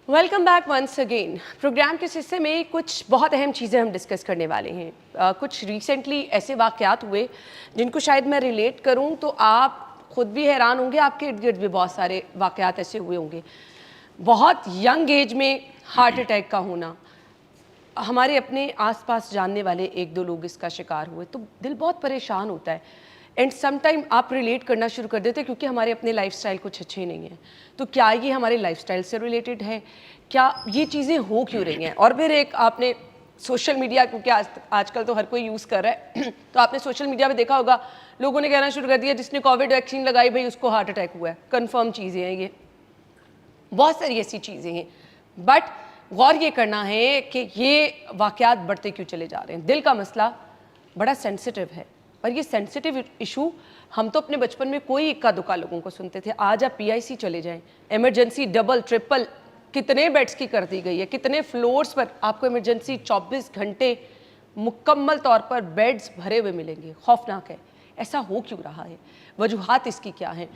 Welcome back once again. Programme के हिस्से में कुछ बहुत अहम चीज़ें हम डिस्कस करने वाले हैं। कुछ रिसेंटली ऐसे वाक़यात हुए जिनको शायद मैं रिलेट करूं तो आप खुद भी हैरान होंगे, आपके इर्द गिर्द भी बहुत सारे वाक़यात ऐसे हुए होंगे। बहुत यंग एज में हार्ट अटैक का होना, हमारे अपने आसपास जानने वाले एक दो लोग इसका शिकार हुए तो दिल बहुत परेशान होता है। एंड सम टाइम आप रिलेट करना शुरू कर देते हैं क्योंकि हमारे अपने लाइफस्टाइल कुछ अच्छे नहीं हैं। तो क्या ये हमारे लाइफस्टाइल से रिलेटेड है? क्या ये चीज़ें हो क्यों रही हैं? और फिर एक आपने सोशल मीडिया, क्योंकि आजकल तो हर कोई यूज़ कर रहा है तो आपने सोशल मीडिया पे देखा होगा, लोगों ने कहना शुरू कर दिया जिसने कोविड वैक्सीन लगाई भाई उसको हार्ट अटैक हुआ है। कन्फर्म चीज़ें हैं ये, बहुत सारी ऐसी चीज़ें हैं। बट गौर ये करना है कि ये वाक़यात बढ़ते क्यों चले जा रहे हैं। दिल का मसला बड़ा सेंसिटिव है, पर ये सेंसिटिव इशू हम तो अपने बचपन में कोई इक्का दुक्का लोगों को सुनते थे। आज आप पीआईसी चले जाएं, इमरजेंसी डबल ट्रिपल कितने बेड्स की कर दी गई है, कितने फ्लोर्स पर आपको इमरजेंसी 24 घंटे मुकम्मल तौर पर बेड्स भरे हुए मिलेंगे। खौफनाक है। ऐसा हो क्यों रहा है? वजूहात इसकी क्या हैं?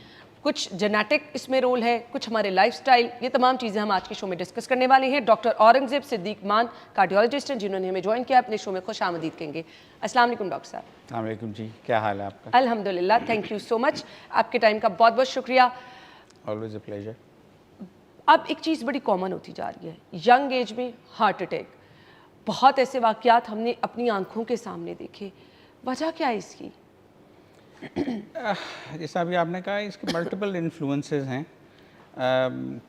कुछ जेनेटिक इसमें रोल है, कुछ हमारे लाइफस्टाइल, ये तमाम चीज़ें हम आज के शो में डिस्कस करने वाले हैं। डॉक्टर औरंगजेब सिद्दीक मान कार्डियोलॉजिस्ट हैं जिन्होंने हमें ज्वाइन किया, अपने शो में खुश आमदीद कहेंगे। अस्सलाम वालेकुम डॉक्टर साहब। अस्सलाम वालेकुम जी, क्या हाल है आपका? अल्हम्दुलिल्लाह, थैंक यू सो मच, आपके टाइम का बहुत बहुत शुक्रिया। Always a pleasure. अब एक चीज़ बड़ी कॉमन होती जा रही है, यंग एज में हार्ट अटैक। बहुत ऐसे वाक़यात हमने अपनी आंखों के सामने देखे। वजह क्या है इसकी? जैसा अभी आपने कहा, इसके मल्टीपल इन्फ्लुएंसेस हैं।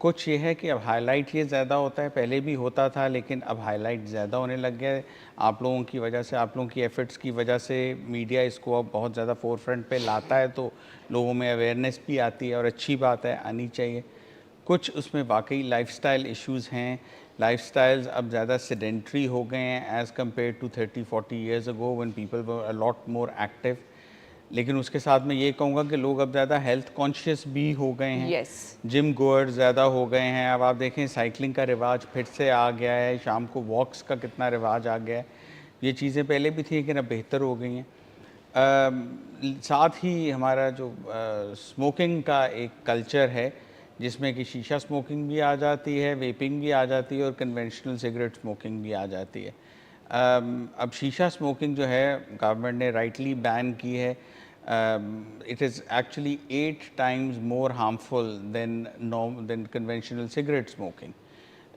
कुछ ये है कि अब हाईलाइट ये ज़्यादा होता है, पहले भी होता था लेकिन अब हाईलाइट ज़्यादा होने लग गया है। आप लोगों की वजह से, आप लोगों की एफर्ट्स की वजह से मीडिया इसको अब बहुत ज़्यादा फोरफ्रंट पे लाता है, तो लोगों में अवेयरनेस भी आती है और अच्छी बात है, आनी चाहिए। कुछ उसमें वाकई लाइफस्टाइल इश्यूज़ हैं। लाइफस्टाइल्स अब ज़्यादा सेडेंट्री हो गए हैं as compare to 30-40 years ago when people were a lot more active. लेकिन उसके साथ मैं ये कहूँगा कि लोग अब ज़्यादा हेल्थ कॉन्शियस भी हो गए हैं। यस। जिम गोअर्स ज़्यादा हो गए हैं। अब आप देखें साइकिलिंग का रिवाज फिर से आ गया है, शाम को वॉक्स का कितना रिवाज आ गया है। ये चीज़ें पहले भी थी लेकिन अब बेहतर हो गई हैं। साथ ही हमारा जो स्मोकिंग का एक कल्चर है जिसमें कि शीशा स्मोकिंग भी आ जाती है, वेपिंग भी आ जाती है और कन्वेंशनल सिगरेट स्मोकिंग भी आ जाती है। अब शीशा स्मोकिंग जो है गवर्नमेंट ने राइटली बैन की है। It is actually 8 times more harmful than conventional cigarette smoking.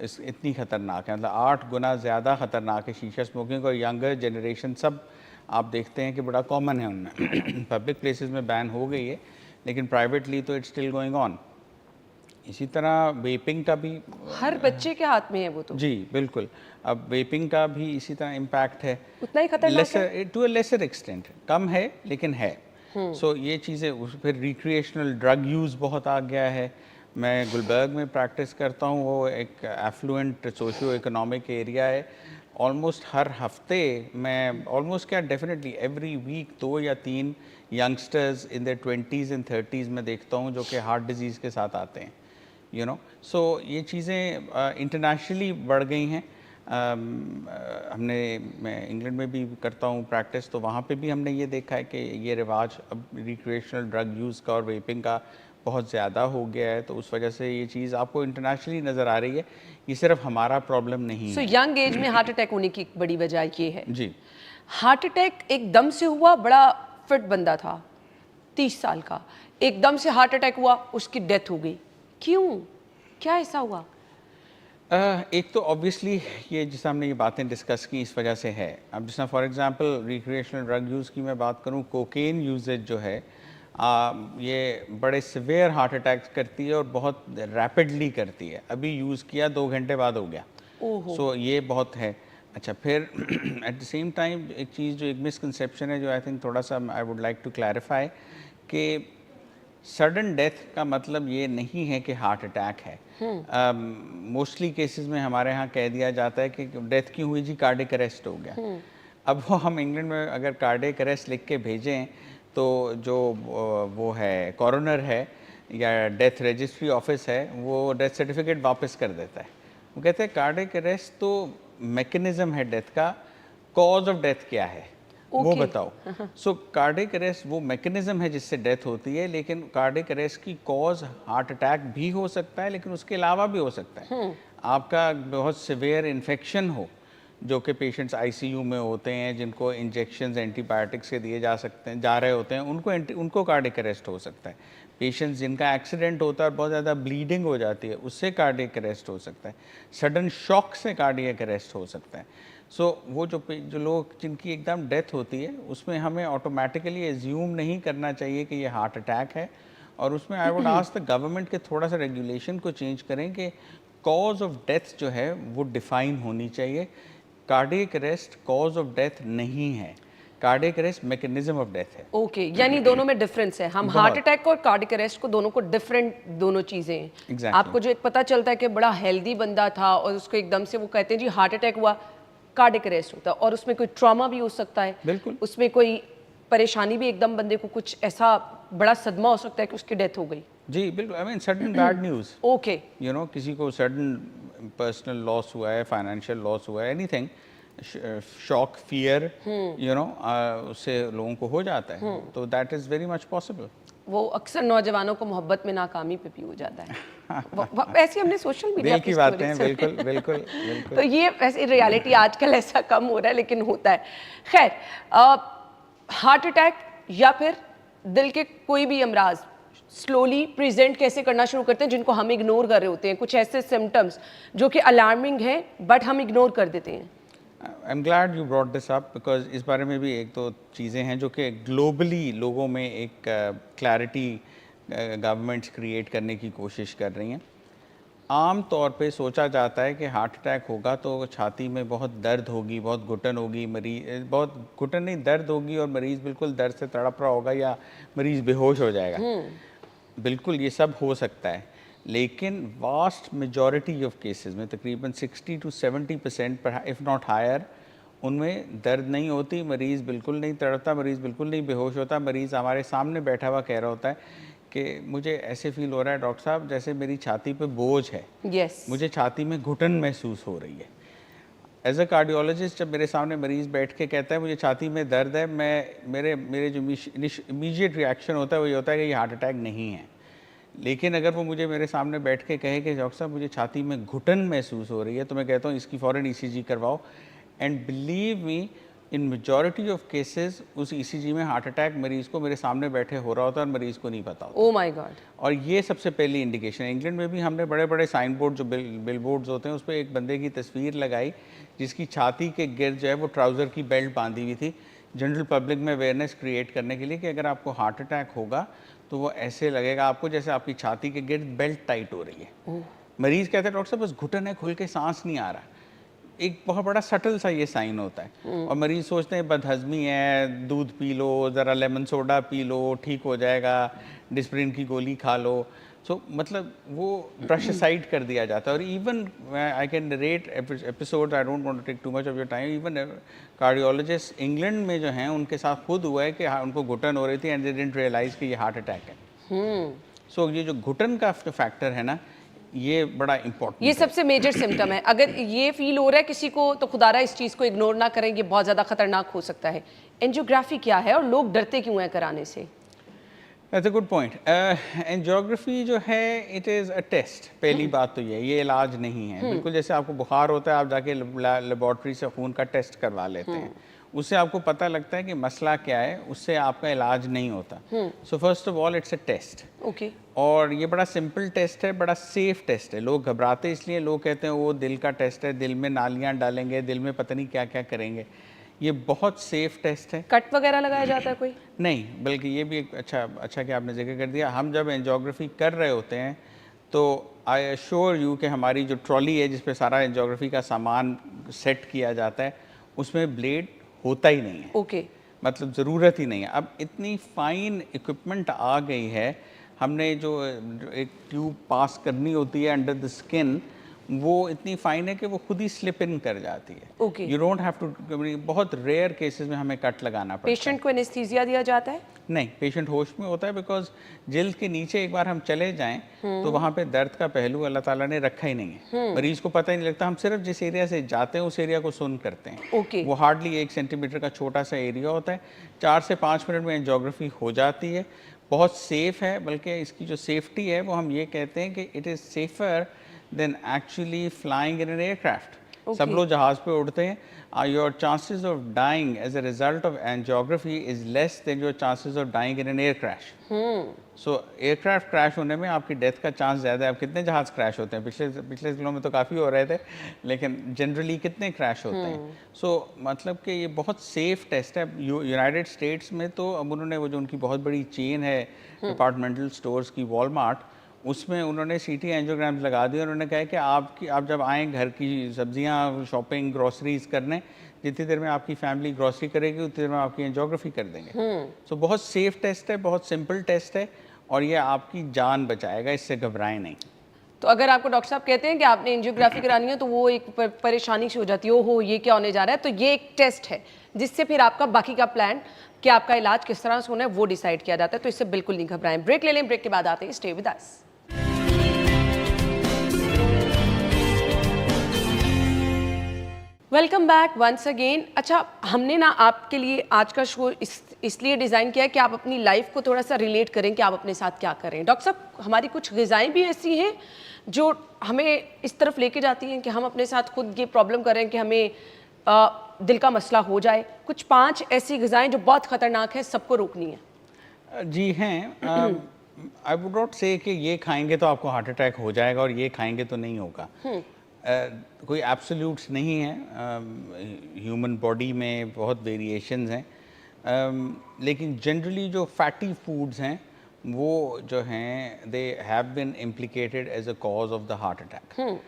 इतनी ख़तरनाक है, मतलब 8 गुना ज़्यादा ख़तरनाक है शीशा स्मोकिंग। और यंगर जनरेशन सब आप देखते हैं कि बड़ा कॉमन है उनमें। पब्लिक प्लेसेस में बैन हो गई है लेकिन प्राइवेटली तो इट्स स्टिल गोइंग ऑन। इसी तरह वेपिंग का भी हर बच्चे के हाथ में है वो तो। जी बिल्कुल। अब वेपिंग का भी इसी तरह इम्पैक्ट है, उतना ही खतरनाक है। Lesser to a lesser extent, कम है लेकिन है। सो ये चीज़ें, फिर रिक्रिएशनल ड्रग यूज़ बहुत आ गया है। मैं गुलबर्ग में प्रैक्टिस करता हूँ, वो एक एफ्लुएंट सोशियो इकोनॉमिक एरिया है। ऑलमोस्ट हर हफ्ते मैं ऑलमोस्ट क्या डेफिनेटली एवरी वीक 2 या 3 youngsters in their 20s and 30s में देखता हूँ जो कि हार्ट डिजीज़ के साथ आते हैं, यू नो। सो ये चीज़ें इंटरनेशनली बढ़ गई हैं। मैं इंग्लैंड में भी करता हूँ प्रैक्टिस, तो वहाँ पे भी हमने ये देखा है कि ये रिवाज अब रिक्रिएशनल ड्रग यूज़ का और वेपिंग का बहुत ज़्यादा हो गया है। तो उस वजह से ये चीज़ आपको इंटरनेशनली नज़र आ रही है, ये सिर्फ हमारा प्रॉब्लम नहीं सो है। यंग एज में हार्ट अटैक होने की एक बड़ी वजह ये है। जी। हार्ट अटैक एकदम से हुआ, बड़ा फिट बंदा था 30 साल का, एकदम से हार्ट अटैक हुआ, उसकी डेथ हो गई। क्यों? क्या ऐसा हुआ? एक तो ऑब्वियसली ये जिस हमने ये बातें डिस्कस की इस वजह से है। अब जिस for example recreational drug use की मैं बात करूँ, कोकेन यूजेज जो है ये बड़े सिवियर हार्ट अटैक्स करती है और बहुत रैपिडली करती है। अभी यूज़ किया 2 घंटे बाद हो गया। ओहो। सो ये बहुत है। अच्छा, फिर एट द सेम टाइम एक चीज़ जो एक मिसकंसेप्शन है जो आई थिंक थोड़ा सा I would like to clarify, कि सडन डेथ का मतलब ये नहीं है कि हार्ट अटैक है। मोस्टली केसेस में हमारे यहाँ कह दिया जाता है कि डेथ क्यों हुई जी, कार्डिक अरेस्ट हो गया। अब वो हम इंग्लैंड में अगर कार्डिक अरेस्ट लिख के भेजें तो जो वो है कॉरोनर है या डेथ रजिस्ट्री ऑफिस है, वो डेथ सर्टिफिकेट वापस कर देता है। वो कहते हैं कार्डिक अरेस्ट तो मैकेनिज्म है डेथ का, कॉज ऑफ डेथ क्या है वो ओके। बताओ। सो कार्डिक अरेस्ट वो मैकेनिज्म है जिससे डेथ होती है, लेकिन कार्डिक अरेस्ट की कॉज हार्ट अटैक भी हो सकता है लेकिन उसके अलावा भी हो सकता है। आपका बहुत सिवियर इन्फेक्शन हो, जो कि पेशेंट्स आईसीयू में होते हैं, जिनको इंजेक्शंस एंटीबायोटिक्स के दिए जा सकते हैं, जा रहे होते हैं, उनको कार्डियक अरेस्ट हो सकता है। पेशेंट्स जिनका एक्सीडेंट होता है और बहुत ज़्यादा ब्लीडिंग हो जाती है, उससे कार्डियक अरेस्ट हो सकता है। सडन शॉक से कार्डियक अरेस्ट हो सकता है। वो जो लोग जिनकी एकदम डेथ होती है, उसमें हमें ऑटोमेटिकली एज्यूम नहीं करना चाहिए कि ये हार्ट अटैक है, और उसमें I would ask the government के थोड़ा सा रेगुलेशन को चेंज करें कि कॉज ऑफ डेथ जो है वो डिफाइन होनी चाहिए। Cardiac arrest cause of death नहीं है, cardiac arrest mechanism of death है। ओके, यानी दोनों में डिफरेंस है। हम हार्ट अटैक और कार्डियक अरेस्ट को दोनों को डिफरेंट दोनों चीजें हैं। Exactly. आपको जो एक पता चलता है कि बड़ा हेल्दी बंदा था और उसको एकदम से वो कहते हैं जी हार्ट अटैक हुआ, कार्डियक अरेस्ट होता है, और उसमें कोई ट्रॉमा भी हो सकता है, बिल्कुल, उसमें कोई परेशानी भी, एकदम बंदे को कुछ ऐसा बड़ा सदमा हो सकता है कि उसकी डेथ हो गई। जी बिल्कुल। I mean sudden bad news, okay, you know, किसी को सडन पर्सनल लॉस हुआ है, फाइनेंशियल लॉस हुआ है, anything, shock, fear, you know, उससे लोगों को हो जाता है, तो that is very much possible. वो अक्सर नौजवानों को मोहब्बत में नाकामी पे भी हो जाता है। ऐसे हमने सोशल मीडिया दिल की बातें हैं, बिल्कुल बिल्कुल बिल्कुल। तो ये वैसे रियलिटी आजकल ऐसा कम हो रहा है, लेकिन होता है। खैर, हार्ट अटैक या फिर दिल के कोई भी अमराज स्लोली प्रेजेंट कैसे करना शुरू करते हैं, जिनको हम इग्नोर कर रहे होते हैं, कुछ ऐसे सिम्टम्स जो कि अलार्मिंग हैं बट हम इग्नोर कर देते हैं। आई am glad you brought this up, because इस बारे में भी एक दो चीज़ें हैं जो कि ग्लोबली लोगों में एक क्लैरिटी गवर्नमेंट्स क्रिएट करने की कोशिश कर रही हैं। आम तौर पे सोचा जाता है कि हार्ट अटैक होगा तो छाती में बहुत दर्द होगी, बहुत घुटन होगी, मरीज बहुत घुटन नहीं, दर्द होगी, और मरीज़ बिल्कुल दर्द से तड़प रहा होगा या मरीज़ बेहोश हो जाएगा। बिल्कुल ये सब हो सकता है, लेकिन वास्ट मेजॉरिटी ऑफ केसेस में, तकरीबन 60 to 70% इफ़ नॉट हायर, उनमें दर्द नहीं होती, मरीज़ बिल्कुल नहीं तड़पता, मरीज़ बिल्कुल नहीं बेहोश होता। मरीज़ हमारे सामने बैठा हुआ कह रहा होता है कि मुझे ऐसे फील हो रहा है डॉक्टर साहब जैसे मेरी छाती पे बोझ है, मुझे छाती में घुटन महसूस हो रही है। एज अ कार्डियोलॉजिस्ट जब मेरे सामने मरीज़ बैठ के कहता है मुझे छाती में दर्द है, मेरे जो इमीडिएट रिएक्शन होता है वो ये होता है कि ये हार्ट अटैक नहीं है। लेकिन अगर वो मुझे मेरे सामने बैठ के कहे कि डॉक्टर साहब मुझे छाती में घुटन महसूस हो रही है, तो मैं कहता हूँ इसकी फ़ौरन ECG करवाओ। And believe me, in majority of cases उस ECG में हार्ट अटैक मरीज़ को मेरे सामने बैठे हो रहा होता है और मरीज़ को नहीं पता होता। Oh my God. और ये सबसे पहली इंडिकेशन है। इंग्लैंड में भी हमने बड़े बड़े साइन बोर्ड, जो बिल बोर्ड्स होते हैं, उस पर एक बंदे की तस्वीर लगाई जिसकी छाती के गिर्द जो है वो ट्राउज़र की बेल्ट बांधी हुई थी, जनरल पब्लिक में अवेयरनेस क्रिएट करने के लिए कि अगर आपको हार्ट अटैक होगा तो वो ऐसे लगेगा आपको जैसे आपकी छाती के गिर्द बेल्ट टाइट हो रही है। मरीज़ कहते हैं डॉक्टर साहब बस घुटन है, खुल के सांस नहीं आ रहा। एक बहुत बड़ा सटल सा ये साइन होता है, और मरीज़ सोचते हैं बदहज़मी है, दूध पी लो, ज़रा लेमन सोडा पी लो, ठीक हो जाएगा, डिस्प्रिन की गोली खा लो। मतलब वो ब्रश साइड कर दिया जाता है। और even I can narrate episode, I don't want to take too much of your time, even cardiologist England में जो हैं उनके साथ खुद हुआ है कि उनको घुटन हो रही थी एंड दे डिडंट रियलाइज़ कि ये हार्ट अटैक है। ये जो घुटन का फैक्टर है ना, ये बड़ा इंपॉर्टेंट, ये सबसे मेजर सिम्टम है। अगर ये फील हो रहा है किसी को, तो खुदारा इस चीज़ को इग्नोर ना करें, ये बहुत ज़्यादा खतरनाक हो सकता है। एंजियोग्राफी क्या है और लोग डरते क्यों हैं कराने से? That's a good point. Angiography जो है इट इज़ अ टेस्ट। पहली बात तो ये इलाज नहीं है। बिल्कुल जैसे आपको बुखार होता है, आप जाके लेबॉर्ट्री से खून का टेस्ट करवा लेते हैं, उससे आपको पता लगता है कि मसला क्या है, उससे आपका इलाज नहीं होता। So first of all it's a test. Okay. और ये बड़ा सिंपल टेस्ट है, बड़ा सेफ टेस्ट है। लोग घबराते इसलिए, लोग कहते हैं वो दिल का टेस्ट है, दिल में नालियाँ डालेंगे, दिल में पता नहीं क्या क्या करेंगे। ये बहुत सेफ टेस्ट है। कट वगैरह लगाया जाता है कोई? नहीं, बल्कि ये भी एक अच्छा कि आपने जिक्र कर दिया। हम जब एंजियोग्राफी कर रहे होते हैं तो आई एश्योर यू कि हमारी जो ट्रॉली है जिस पे सारा एंजियोग्राफी का सामान सेट किया जाता है, उसमें ब्लेड होता ही नहीं है। ओके। मतलब ज़रूरत ही नहीं है। अब इतनी फाइन इक्विपमेंट आ गई है, हमने जो एक ट्यूब पास करनी होती है अंडर द स्किन, वो इतनी फाइन है कि वो खुद ही स्लिप इन कर जाती है। Okay. You don't have to, बहुत रेयर केसेस में हमें कट लगाना पड़ता है। पेशेंट को एनेस्थीसिया दिया जाता है? नहीं, पेशेंट होश में होता है, बिकॉज जिल्द के नीचे एक बार हम चले जाएं तो वहाँ पे दर्द का पहलू अल्लाह ताला ने रखा ही नहीं है। मरीज को पता ही नहीं लगता। हम सिर्फ जिस एरिया से जाते हैं उस एरिया को सुन करते हैं। ओके। वो हार्डली 1 सेंटीमीटर का छोटा सा एरिया होता है। 4 से 5 मिनट में एंजियोग्राफी हो जाती है। बहुत सेफ है, बल्कि इसकी जो सेफ्टी है वो हम ये कहते हैं कि it is safer than actually flying in an aircraft. सब लोग जहाज पे उड़ते हैं. Your chances of dying as a result of angiography is less than your chances of dying in an air crash. So aircraft crash होने में आपकी death का चांस ज़्यादा है. अब कितने जहाज क्रैश होते हैं? पिछले दिनों में तो काफ़ी हो रहे थे, लेकिन जनरली कितने क्रैश होते हैं? सो मतलब कि ये बहुत सेफ टेस्ट है. यूनाइटेड स्टेट्स में तो अब उन्होंने वो जो उनकी बहुत बड़ी चेन है डिपार्टमेंटल स्टोर्स की, वॉलमार्ट, उसमें उन्होंने सीटी एंजियोग्राम्स लगा दिए. उन्होंने कहा कि आप जब आएँ घर की सब्जियां, शॉपिंग, ग्रॉसरीज करने, जितनी देर में आपकी फैमिली ग्रॉसरी करेगी उतनी देर में आपकी एंजियोग्राफी कर देंगे. सो बहुत सेफ टेस्ट है, बहुत सिंपल टेस्ट है, और ये आपकी जान बचाएगा. इससे घबराएं नहीं. तो अगर आपको डॉक्टर साहब कहते हैं कि आपने एंजियोग्राफी करानी है तो वो एक परेशानी सी हो जाती है, ओहो ये क्या होने जा रहा है, तो ये एक टेस्ट है जिससे फिर आपका बाकी का प्लान कि आपका इलाज किस तरह से होना है वो डिसाइड किया जाता है. तो इससे बिल्कुल नहीं घबराएं. ब्रेक ले लें, ब्रेक के बाद आते हैं. Stay with us. Welcome back once again. अच्छा, हमने ना आपके लिए आज का शो इसलिए डिज़ाइन किया है कि आप अपनी लाइफ को थोड़ा सा रिलेट करें कि आप अपने साथ क्या करें. डॉक्टर साहब, हमारी कुछ ग़िज़ाएँ भी ऐसी हैं जो हमें इस तरफ लेके जाती हैं कि हम अपने साथ खुद ये प्रॉब्लम करें कि हमें दिल का मसला हो जाए. कुछ 5 ऐसी ग़िज़ाएँ जो बहुत ख़तरनाक है, सबको रोकनी है. जी हैं. आई वुड नॉट से कि ये खाएंगे तो आपको हार्ट अटैक हो जाएगा और ये खाएंगे तो नहीं होगा. कोई एब्सोल्यूट्स नहीं है. ह्यूमन बॉडी में बहुत वेरिएशंस हैं, लेकिन जनरली जो फैटी फूड्स हैं वो जो हैं they have been implicated as a cause of the heart attack.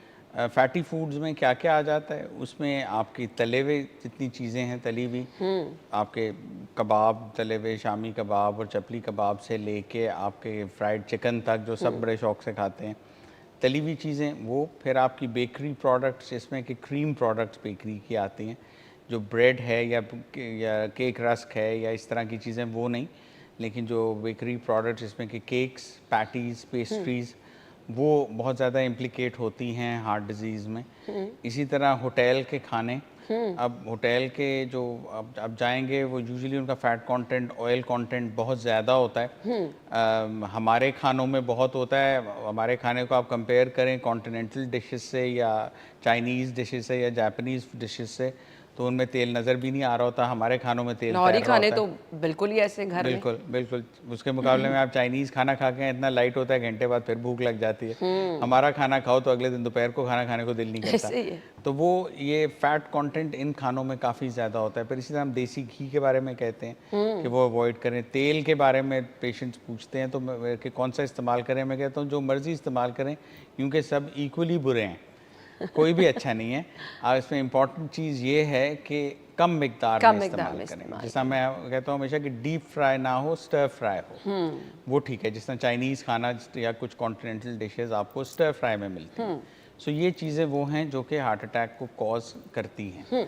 Fatty foods में क्या क्या आ जाता है? उसमें आपकी तले हुए जितनी चीज़ें हैं, तली हुई, आपके कबाब, तले हुए शामी कबाब और चपली कबाब से लेके आपके फ्राइड चिकन तक, जो सब बड़े शौक से खाते हैं, तली हुई चीज़ें वो. फिर आपकी बेकरी प्रोडक्ट्स, जिसमें कि क्रीम प्रोडक्ट्स बेकरी की आती हैं, जो ब्रेड है या केक रस्क है या इस तरह की चीज़ें, वो नहीं, लेकिन जो बेकरी प्रोडक्ट्स जिसमें कि केक्स, पैटीज़, पेस्ट्रीज़, वो बहुत ज़्यादा इम्प्लिकेट होती हैं हार्ट डिज़ीज़ में. इसी तरह होटल के खाने. अब होटल के जो अब जाएंगे वो यूजुअली उनका फ़ैट कंटेंट, ऑयल कंटेंट बहुत ज़्यादा होता है. हमारे खानों में बहुत होता है. हमारे खाने को आप कंपेयर करें कॉन्टिनेंटल डिशेस से या चाइनीज़ डिशेस से या जापानीज़ डिशेस से, तो उनमें तेल नज़र भी नहीं आ रहा होता. हमारे खानों में तेल लाहौरी खाने तो बिल्कुल ही ऐसे घर में. बिल्कुल बिल्कुल. उसके मुकाबले में आप चाइनीज़ खाना खा के इतना लाइट होता है, घंटे बाद फिर भूख लग जाती है. हमारा खाना खाओ तो अगले दिन दोपहर को खाना खाने को दिल नहीं करता. तो वो ये फैट कंटेंट इन खानों में काफ़ी ज़्यादा होता है. फिर इसी तरह हम देसी घी के बारे में कहते हैं कि वो अवॉइड करें. तेल के बारे में पेशेंट्स पूछते हैं तो कि कौन सा इस्तेमाल करें. मैं कहता हूँ जो मर्ज़ी इस्तेमाल करें, क्योंकि सब इक्वली बुरे हैं, कोई भी अच्छा नहीं है. और इसमें इम्पॉर्टेंट चीज़ ये है कि कम मिकदार में इस्तेमाल करें. जैसा मैं कहता हूँ हमेशा कि डीप फ्राई ना हो, स्टर फ्राई हो, वो ठीक है. जिस तरह चाइनीज़ खाना या कुछ कॉन्टिनेंटल डिशेस आपको स्टर फ्राई में मिलती हैं. सो ये चीज़ें वो हैं जो कि हार्ट अटैक को कॉज करती हैं.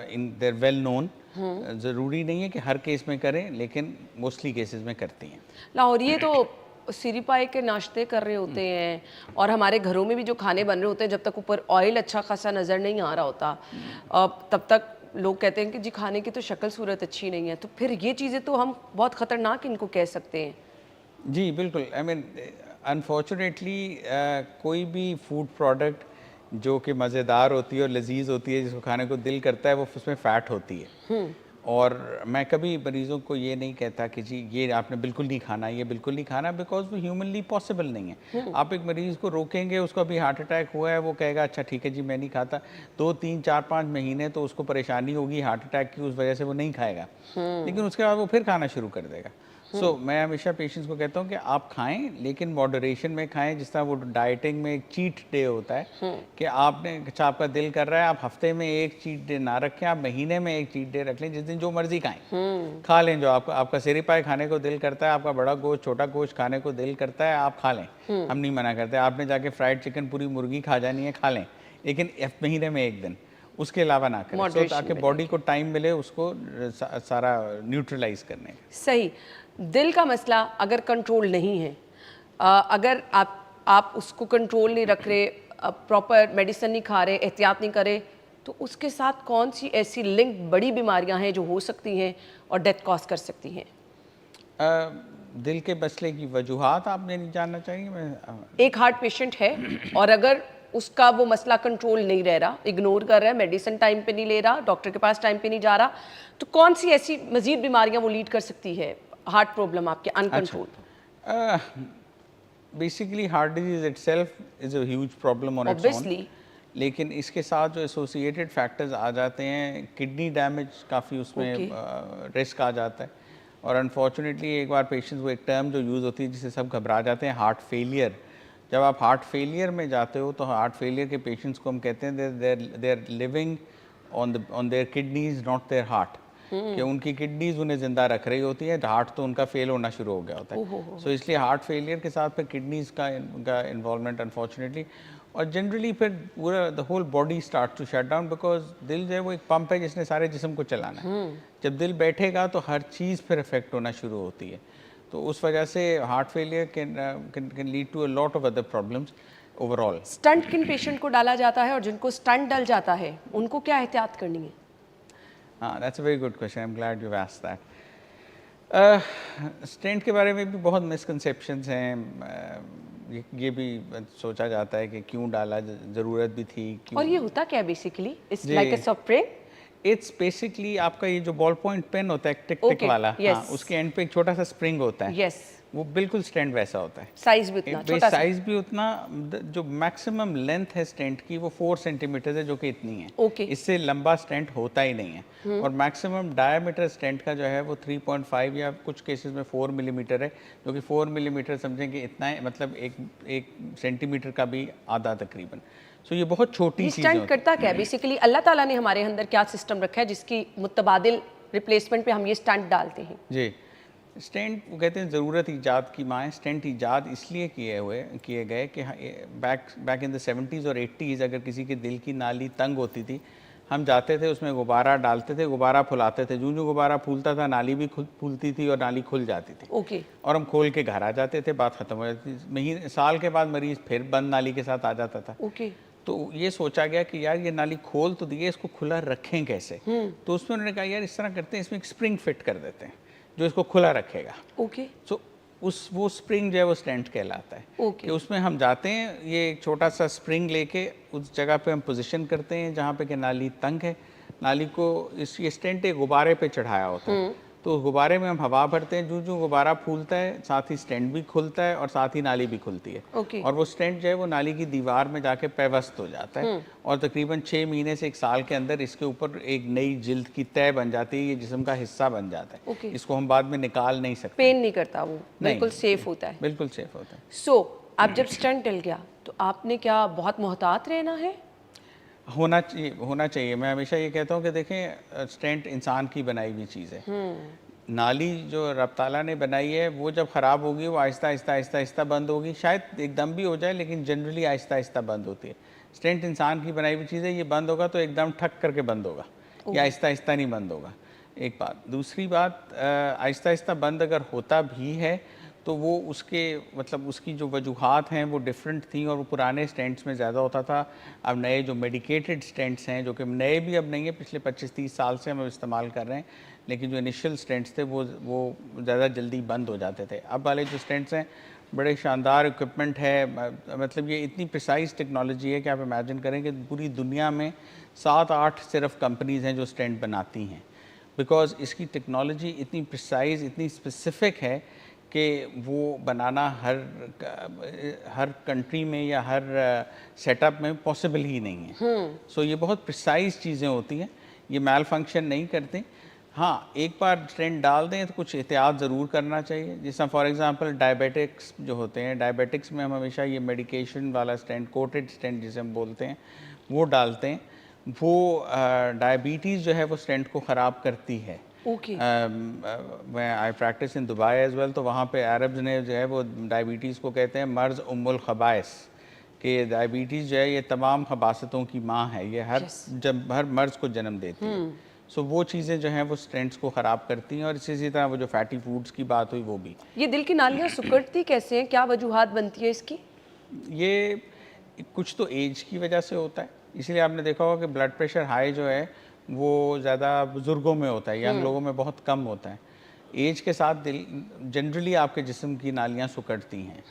In their well known. ज़रूरी नहीं है कि हर केस में करें, लेकिन मोस्टली केसेस में करती हैं. लाहौरी तो सिरी पाए के नाश्ते कर रहे होते हैं, और हमारे घरों में भी जो खाने बन रहे होते हैं, जब तक ऊपर ऑयल अच्छा खासा नज़र नहीं आ रहा होता, तब तक लोग कहते हैं कि जी खाने की तो शक्ल सूरत अच्छी नहीं है. तो फिर ये चीज़ें तो हम बहुत ख़तरनाक इनको कह सकते हैं. जी बिल्कुल. आई मीन अनफॉर्चुनेटली कोई भी फूड प्रोडक्ट जो कि मज़ेदार होती है और लजीज होती है, जिसको खाने को दिल करता है, वो उसमें फ़ैट होती है. और मैं कभी मरीज़ों को ये नहीं कहता कि जी ये आपने बिल्कुल नहीं खाना, ये बिल्कुल नहीं खाना, बिकॉज वो ह्यूमनली पॉसिबल नहीं है. आप एक मरीज़ को रोकेंगे, उसको अभी हार्ट अटैक हुआ है, वो कहेगा अच्छा ठीक है जी मैं नहीं खाता. 2, 3, 4, 5 महीने तो उसको परेशानी होगी हार्ट अटैक की, उस वजह से वो नहीं खाएगा. लेकिन उसके बाद वो फिर खाना शुरू कर देगा. मैं हमेशा पेशेंट्स को कहता हूँ कि आप खाएं, लेकिन मॉडरेशन में खाएं. जिस तरह वो डाइटिंग में एक चीट डे होता है कि आपने, अच्छा आपका दिल कर रहा है, आप हफ्ते में एक चीट डे ना रखें, आप महीने में एक चीट डे रख लें. जिस दिन जो मर्जी खाएं, खा लें. जो आपका सिरी पाए खाने को दिल करता है, आपका बड़ा गोश्त, छोटा गोश्त खाने को दिल करता है, आप खा लें. हम नहीं मना करते. आपने जाके फ्राइड चिकन, पूरी मुर्गी खा जानी है, खा लें, लेकिन महीने में एक दिन, उसके अलावा ना करें, ताकि बॉडी को टाइम मिले उसको सारा न्यूट्रलाइज करने का. सही. दिल का मसला अगर कंट्रोल नहीं है, अगर आप उसको कंट्रोल नहीं रख रहे, प्रॉपर मेडिसिन नहीं खा रहे, एहतियात नहीं करे, तो उसके साथ कौन सी ऐसी लिंक बड़ी बीमारियां हैं जो हो सकती हैं और डेथ कॉज कर सकती हैं? दिल के मसले की वजूहात आपने नहीं जानना चाहिए. एक हार्ट पेशेंट है और अगर उसका वो मसला कंट्रोल नहीं रह रहा, इग्नोर कर रहा है, मेडिसिन टाइम पे नहीं ले रहा, डॉक्टर के पास टाइम पे नहीं जा रहा, तो कौन सी ऐसी मजीद बीमारियां वो लीड कर सकती है, हार्ट प्रॉब्लम आपके uncontrol? Basically heart disease itself is a huge problem on its own, obviously. लेकिन इसके साथ जो एसोसिएटेड फैक्टर्स आ जाते हैं, किडनी डैमेज काफ़ी उसमें रिस्क आ जाता है। और अनफॉर्चुनेटली एक बार पेशेंट्स, वो एक टर्म जो यूज़ होती है जिससे सब घबरा जाते हैं, हार्ट फेलियर। जब आप हार्ट फेलियर में जाते हो तो हार्ट फेलियर के पेशेंट्स को हम कहते हैं they are living on their kidneys not their heart, कि उनकी किडनीज उन्हें ज़िंदा रख रही होती है, हार्ट तो उनका फेल होना शुरू हो गया होता है। सो इसलिए हार्ट फेलियर के साथ फिर किडनीज का इन्वॉल्वमेंट अनफॉर्चुनेटली, और जनरली फिर पूरा the whole body start to shut down, because दिल जो है वो एक पंप है जिसने सारे जिस्म को चलाना है। जब दिल बैठेगा तो हर चीज़ फिर इफेक्ट होना शुरू होती है, तो उस वजह से heart failure can lead to a lot of other problems overall. Stent किन पेशेंट को डाला जाता है और जिनको स्टंट डल जाता है उनको क्या एहतियात करनी है? हाँ, that's a very good question, I am glad you asked that. Stent के बारे में भी बहुत मिसकंसेप्शंस हैं। ये भी सोचा जाता है कि क्यों डाला, ज़रूरत भी थी क्यों। और ये होता क्या है बेसिकली? इट्स जी। Like a spray? It's basically आपका ये जो बॉल पॉइंट पेन होता है टिक टिक Okay, वाला, yes. हाँ, उसके एंड पे एक छोटा सा स्प्रिंग होता है, यस। वो बिल्कुल स्टेंट वैसा होता है। साइज भी उतना छोटा सा? साइज भी उतना, जो मैक्सिमम लेंथ है स्टेंट की वो 4 सेंटीमीटर है, जो कि इतनी है। Okay. इससे लंबा स्टेंट होता ही नहीं है। और मैक्सिमम डायमीटर स्टेंट का जो है वो 3.5 या कुछ केसेस में 4 मिलीमीटर है, जो कि 4 मिलीमीटर समझेंगे इतना है, मतलब एक सेंटीमीटर का भी आधा तकरीबन। सो ये बहुत छोटी ये चीज़ स्टंट है। करता क्या है बेसिकली? अल्लाह ताला ने हमारे अंदर क्या सिस्टम रखा है जिसकी मुतबादिल रिप्लेसमेंट पे हम ये स्टंट डालते हैं? जी, स्टेंट वो कहते हैं ज़रूरत ईजाद की माँ है। स्टेंट ईजाद इसलिए किए गए कि बैक इन द 70s और 80s अगर किसी के दिल की नाली तंग होती थी, हम जाते थे उसमें गुब्बारा डालते थे, गुब्बारा फुलाते थे, जो गुब्बारा फूलता था नाली भी फूलती थी और नाली खुल जाती थी। ओके। और हम खोल के घर आ जाते थे, बात ख़त्म हो जाती थी। महीने साल के बाद मरीज़ फिर बंद नाली के साथ आ जाता था। ओके। तो ये सोचा गया कि यार ये नाली खोल तो दिए, इसको खुला रखें कैसे? तो उसमें उन्होंने कहा यार इस तरह करते हैं, इसमें एक स्प्रिंग फिट कर देते हैं जो इसको खुला रखेगा। ओके। सो वो स्प्रिंग जो है वो स्टेंट कहलाता है। ओके। कि उसमें हम जाते हैं, ये एक छोटा सा स्प्रिंग लेके उस जगह पे हम पोजीशन करते हैं जहाँ पे कि नाली तंग है। नाली को ये स्टेंट एक गुब्बारे पे चढ़ाया होता है, तो गुब्बारे में हम हवा भरते हैं, जो गुब्बारा फूलता है साथ ही स्टेंट भी खुलता है और साथ ही नाली भी खुलती है। ओके। और वो स्टेंट जो है वो नाली की दीवार में जाके पेवस्त हो जाता है और तकरीबन 6 महीने से 1 साल के अंदर इसके ऊपर एक नई जिल्द की तय बन जाती है, ये जिस्म का हिस्सा बन जाता है। ओके। इसको हम बाद में निकाल नहीं सकते। पेन नहीं करता वो, बिल्कुल सेफ होता है। बिल्कुल सेफ होता है। सो आप जब स्टंट डल गया तो आपने क्या बहुत मोहतात रहना है? होना चाहिए। मैं हमेशा ये कहता हूँ कि देखें, स्टेंट इंसान की बनाई हुई चीज़ है। नाली जो रब ताला ने बनाई है वो जब ख़राब होगी वो आहिस्ता आहिस्ता बंद होगी। शायद एकदम भी हो जाए, लेकिन जनरली आहिस्ता आहिस्ता बंद होती है। स्टेंट इंसान की बनाई हुई चीज़ है, ये बंद होगा तो एकदम ठक करके बंद होगा, या आहिस्ता आहिस्ता नहीं बंद होगा। एक बात। दूसरी बात, आहिस्ता आहिस्ता बंद अगर होता भी है तो वो उसकी जो वजूहात हैं वो डिफरेंट थी, और वो पुराने स्टेंट्स में ज़्यादा होता था। अब नए जो मेडिकेटेड स्टेंट्स हैं, जो कि नए भी अब नहीं है, पिछले 25-30 साल से हम इस्तेमाल कर रहे हैं, लेकिन जो इनिशियल स्टेंट्स थे वो ज़्यादा जल्दी बंद हो जाते थे। अब वाले जो स्टेंट्स हैं बड़े शानदार इक्विपमेंट है, मतलब ये इतनी प्रिसाइज टेक्नोलॉजी है कि आप इमेजिन करें कि पूरी दुनिया में 7-8 सिर्फ कंपनीज़ हैं जो स्टेंट बनाती हैं, बिकॉज़ इसकी टेक्नोलॉजी इतनी प्रिसाइज, इतनी स्पेसिफिक है कि वो बनाना हर कंट्री में या हर सेटअप में पॉसिबल ही नहीं है। सो ये बहुत प्रिसाइज चीज़ें होती हैं, ये मैल फंक्शन नहीं करते। हाँ, एक बार स्टेंट डाल दें तो कुछ एहतियात ज़रूर करना चाहिए। जैसा फॉर एग्जांपल डायबिटिक्स जो होते हैं, डायबिटिक्स में हम हमेशा ये मेडिकेशन वाला स्टेंट, कोटेड स्टेंट जिसे हम बोलते हैं, वो डालते हैं। वो डायबिटीज़ जो है वो स्टेंट को ख़राब करती है। ओके। मैं I practice in Dubai as well, तो वहाँ पे अरब्स ने जो है वो डायबिटीज़ को कहते हैं मर्ज़ उम्मुल खबाइस, कि डायबिटीज़ जो है ये तमाम खबासतों की माँ है, ये हर मर्ज़ को जन्म देती है। सो वो चीज़ें जो हैं वो स्टेंट्स को ख़राब करती हैं, और इसी तरह वो जो फैटी फूड्स की बात हुई वो भी। ये दिल की नालियाँ सिकुड़ती कैसे हैं? क्या वजूहात बनती है इसकी? ये कुछ तो एज की वजह से होता है, इसीलिए आपने देखा होगा कि ब्लड प्रेशर हाई जो है वो ज़्यादा बुज़ुर्गों में होता है, यंग लोगों में बहुत कम होता है। एज के साथ दिल जनरली आपके जिस्म की नालियाँ सिकुड़ती हैं,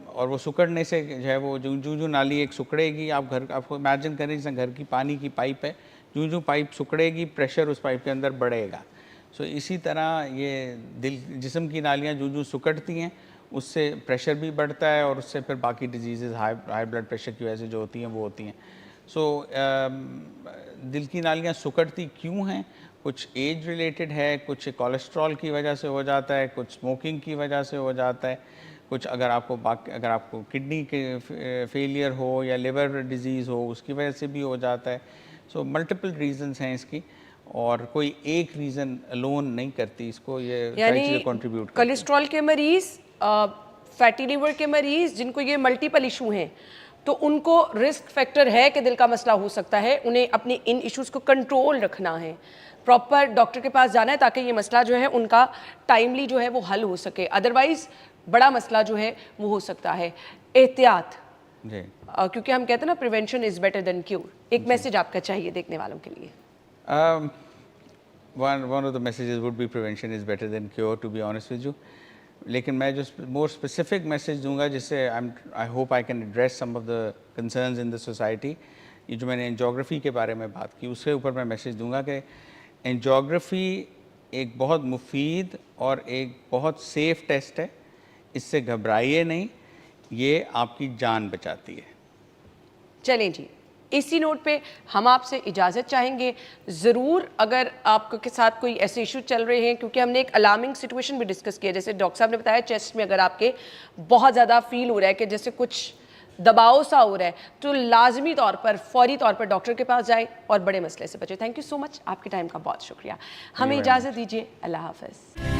और वो सिकुड़ने से जो है वो जो नाली एक सिकुड़ेगी, आपको इमेजिन करें जैसे घर की पानी की पाइप है, जो पाइप सिकुड़ेगी प्रेशर उस पाइप के अंदर बढ़ेगा। सो इसी तरह ये जिस्म की नालियाँ जो सिकुड़ती हैं उससे प्रेशर भी बढ़ता है, और उससे फिर बाकी डिजीज़ हाई ब्लड प्रेशर की वजह से जो होती हैं वो होती हैं। सो दिल की नालियाँ सिकुड़ती क्यों हैं? कुछ एज रिलेटेड है, कुछ कोलेस्ट्रॉल की वजह से हो जाता है, कुछ स्मोकिंग की वजह से हो जाता है, कुछ अगर आपको किडनी के फेलियर हो या लिवर डिजीज़ हो उसकी वजह से भी हो जाता है। सो मल्टीपल रीजंस हैं इसकी, और कोई एक रीज़न अलोन नहीं करती इसको, ये सारी चीज़ें कंट्रीब्यूट करती हैं। कोलेस्ट्रॉल के मरीज़, फैटी लिवर के मरीज़ जिनको ये मल्टीपल इशू हैं, तो उनको रिस्क फैक्टर है कि दिल का मसला हो सकता है, उन्हें अपने इन इश्यूज़ को कंट्रोल रखना है, प्रॉपर डॉक्टर के पास जाना है ताकि ये मसला जो है उनका टाइमली जो है वो हल हो सके, अदरवाइज़ बड़ा मसला जो है वो हो सकता है। एहतियात, जी, क्योंकि हम कहते हैं ना prevention is better than cure, एक मैसेज आपका चाहिए देखने वालों के लिए। one of the messages would be prevention is better than cure, to be honest with you. लेकिन मैं जो मोर स्पेसिफिक मैसेज दूंगा जिससे I hope I can address some of the concerns in the society, ये जो मैंने angiography के बारे में बात की उसके ऊपर मैं मैसेज दूंगा कि एंजियोग्राफी एक बहुत मुफीद और एक बहुत सेफ टेस्ट है, इससे घबराइए नहीं, ये आपकी जान बचाती है। चलें जी, इसी नोट पे हम आपसे इजाज़त चाहेंगे। ज़रूर अगर आपके साथ कोई ऐसे इशू चल रहे हैं, क्योंकि हमने एक अलार्मिंग सिचुएशन भी डिस्कस किया, जैसे डॉक्टर साहब ने बताया चेस्ट में अगर आपके बहुत ज़्यादा फील हो रहा है कि जैसे कुछ दबाव सा हो रहा है, तो लाजमी तौर पर फौरी तौर पर डॉक्टर के पास जाए और बड़े मसले से बचे। थैंक यू सो मच, आपके टाइम का बहुत शुक्रिया। हमें इजाज़त दीजिए, अल्लाह हाफ़िज़।